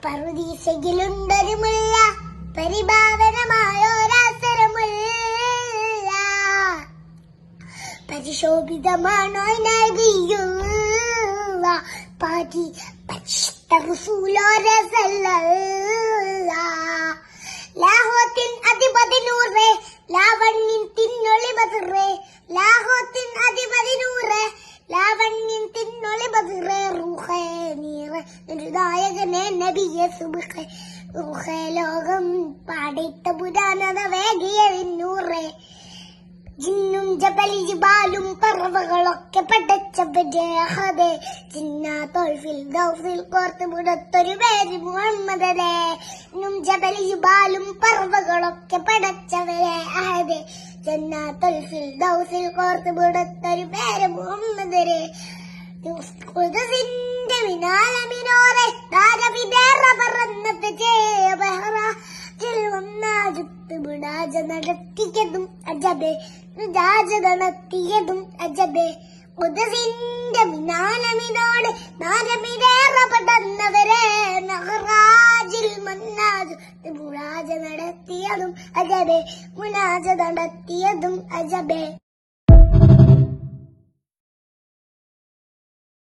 പറുദീസയിലുണ്ടൊരു മുല്ല, പരിഭാവനമായൊരവസരമുള്ള, പരിശോഭിതമാണോ നബിയുള്ള പാതി പരിശുദ്ധ റസൂലുള്ളാഹി സല്ലല്ലാഹു. ലാഹോത്തിൻ അധിപതി നൂറേ, ലാവണ്യൻ തിന്നൊളി ബദറേ, ലാഹോത്തിൻ അധിപതി നൂറേ, ലാവണ്യൻ തിന്നൊളി ബദറേ, റൂഹേ നീറേ നായകനെ നബിയെ സുബ്ഹേ, റൂഹേ ലോകം പാടിത്ത പുരാണത വേഗിയ വിന്നൂറേ, ജിന്നും ജബലി ജിബാലും പറവകളൊക്കെ പടച്ചവരെ അഹദേ, ജിന്നാത്തുൽ ഫിർദൗസിൽ കോർത്ത് മുടത്തൊരു പേര് മുഹമ്മദരെ, ജിന്നും ജബലി ജിബാലും പറവകളൊക്കെ പടച്ചവരെ അഹദേ, ജന്നാത്തുൽ ഫിർദൗസിൽ കോർത്ത് മുടത്തൊരു പേര് മുഹമ്മദരെ, ഖുദ്സിന്റെ മിനാലമിനോറെ താരവിദേറ പറന്നത് ജയബഹറ മുനാജ നടത്തിയതും അജബേ, നടത്തിയതും അജബേ, ഖുദ്സിന്റെ മിനാലമിനോട് താരവിദേറ പടന്നവരെ നഹറാജിൽ മുനാജ നടത്തിയതും അജബേ, മുനാജ നടത്തിയതും അജബേ.